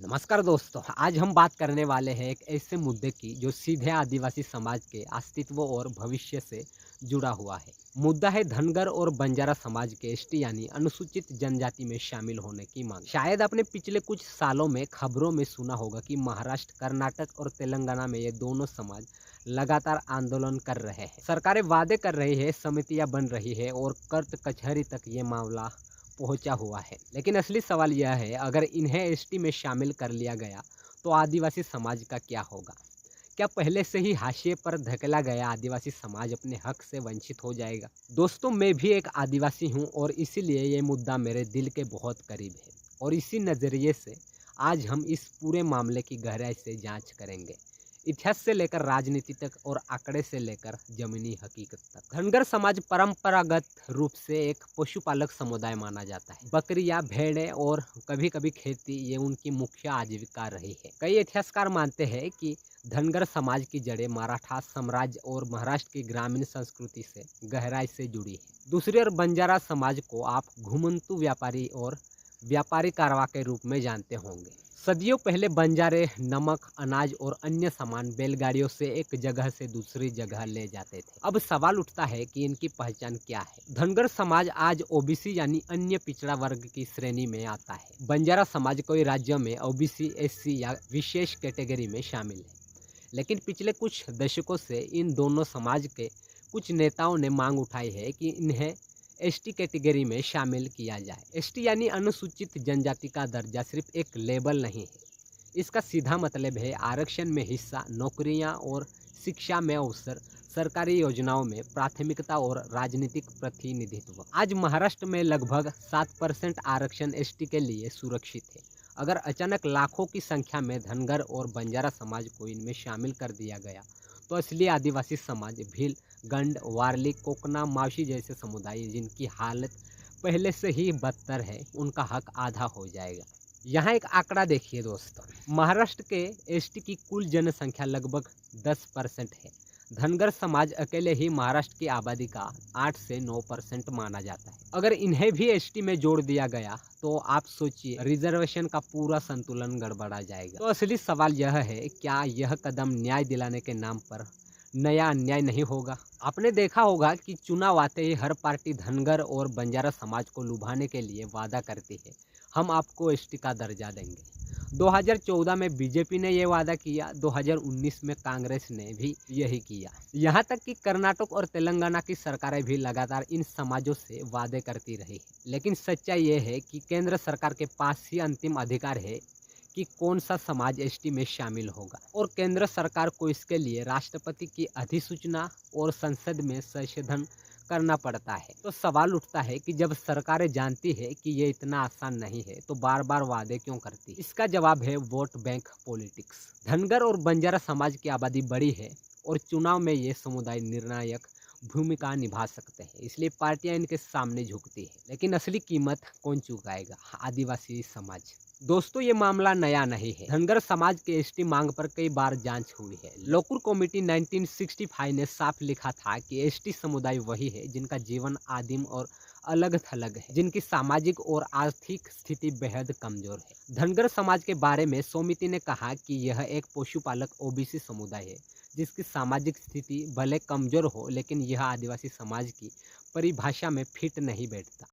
नमस्कार दोस्तों, आज हम बात करने वाले हैं एक ऐसे मुद्दे की जो सीधे आदिवासी समाज के अस्तित्व और भविष्य से जुड़ा हुआ है। मुद्दा है धनगर और बंजारा समाज के एसटी यानी अनुसूचित जनजाति में शामिल होने की मांग। शायद आपने पिछले कुछ सालों में खबरों में सुना होगा कि महाराष्ट्र, कर्नाटक और तेलंगाना में ये दोनों समाज लगातार आंदोलन कर रहे हैं। सरकारें वादे कर रही है, समितियां बन रही है और कोर्ट कचहरी तक ये मामला पहुंचा हुआ है। लेकिन असली सवाल यह है, अगर इन्हें एसटी में शामिल कर लिया गया तो आदिवासी समाज का क्या होगा? क्या पहले से ही हाशिए पर धकेला गया आदिवासी समाज अपने हक से वंचित हो जाएगा? दोस्तों, मैं भी एक आदिवासी हूं और इसीलिए ये मुद्दा मेरे दिल के बहुत करीब है। और इसी नज़रिए से आज हम इस पूरे मामले की गहराई से जांच करेंगे, इतिहास से लेकर राजनीति तक और आंकड़े से लेकर जमीनी हकीकत तक। धनगर समाज परंपरागत रूप से एक पशुपालक समुदाय माना जाता है। बकरियां, भेड़ें और कभी-कभी खेती ये उनकी मुख्य आजीविका रही है। कई इतिहासकार मानते हैं कि धनगर समाज की जड़ें मराठा साम्राज्य और महाराष्ट्र की ग्रामीण संस्कृति से गहराई से जुड़ी है। दूसरी ओर बंजारा समाज को आप घुमंतू व्यापारी और व्यापारी कारवा के रूप में जानते होंगे। सदियों पहले बंजारे नमक, अनाज और अन्य सामान बैलगाड़ियों से एक जगह से दूसरी जगह ले जाते थे। अब सवाल उठता है कि इनकी पहचान क्या है? धनगर समाज आज ओबीसी यानी अन्य पिछड़ा वर्ग की श्रेणी में आता है। बंजारा समाज कई राज्यों में ओबीसी, एससी या विशेष कैटेगरी में शामिल है। लेकिन पिछले कुछ दशकों से इन दोनों समाज के कुछ नेताओं ने मांग उठाई है कि इन्हें एसटी कैटेगरी में शामिल किया जाए। एसटी यानी अनुसूचित जनजाति का दर्जा सिर्फ एक लेबल नहीं है। इसका सीधा मतलब है आरक्षण में हिस्सा, नौकरियां और शिक्षा में अवसर, सरकारी योजनाओं में प्राथमिकता और राजनीतिक प्रतिनिधित्व। आज महाराष्ट्र में लगभग 7% आरक्षण एसटी के लिए सुरक्षित है। अगर अचानक लाखों की संख्या में धनगर और बंजारा समाज को इनमें शामिल कर दिया गया तो असली आदिवासी समाज भील, गंड, वारली, कोकना, मावशी जैसे समुदाय जिनकी हालत पहले से ही बदतर है, उनका हक आधा हो जाएगा। यहाँ एक आंकड़ा देखिए दोस्तों, महाराष्ट्र के एसटी की कुल जनसंख्या लगभग 10% है। धनगर समाज अकेले ही महाराष्ट्र की आबादी का 8 से 9% माना जाता है। अगर इन्हें भी एसटी में जोड़ दिया गया तो आप सोचिए, रिजर्वेशन का पूरा संतुलन गड़बड़ा जाएगा। तो असली सवाल यह है, क्या यह कदम न्याय दिलाने के नाम पर नया अन्याय नहीं होगा? आपने देखा होगा कि चुनाव आते ही हर पार्टी धनगर और बंजारा समाज को लुभाने के लिए वादा करती है, हम आपको एसटी का दर्जा देंगे। 2014 में बीजेपी ने यह वादा किया, 2019 में कांग्रेस ने भी यही किया। यहाँ तक कि कर्नाटक और तेलंगाना की सरकारें भी लगातार इन समाजों से वादे करती रही। लेकिन सच्चाई ये है कि केंद्र सरकार के पास ही अंतिम अधिकार है कि कौन सा समाज एसटी में शामिल होगा, और केंद्र सरकार को इसके लिए राष्ट्रपति की अधिसूचना और संसद में संशोधन करना पड़ता है। तो सवाल उठता है कि जब सरकारें जानती है कि ये इतना आसान नहीं है तो बार बार वादे क्यों करती है? इसका जवाब है वोट बैंक पॉलिटिक्स। धनगर और बंजारा समाज की आबादी बड़ी है और चुनाव में ये समुदाय निर्णायक भूमिका निभा सकते हैं, इसलिए पार्टियां इनके सामने झुकती है। लेकिन असली कीमत कौन चुकाएगा? आदिवासी समाज। दोस्तों, ये मामला नया नहीं है। धनगर समाज के एसटी मांग पर कई बार जांच हुई है। लोकुर कमेटी 1965 ने साफ लिखा था कि एसटी समुदाय वही है जिनका जीवन आदिम और अलग थलग है, जिनकी सामाजिक और आर्थिक स्थिति बेहद कमजोर है। धनगर समाज के बारे में समिति ने कहा कि यह एक पशुपालक ओबीसी समुदाय है जिसकी सामाजिक स्थिति भले कमजोर हो, लेकिन यह आदिवासी समाज की परिभाषा में फिट नहीं बैठता।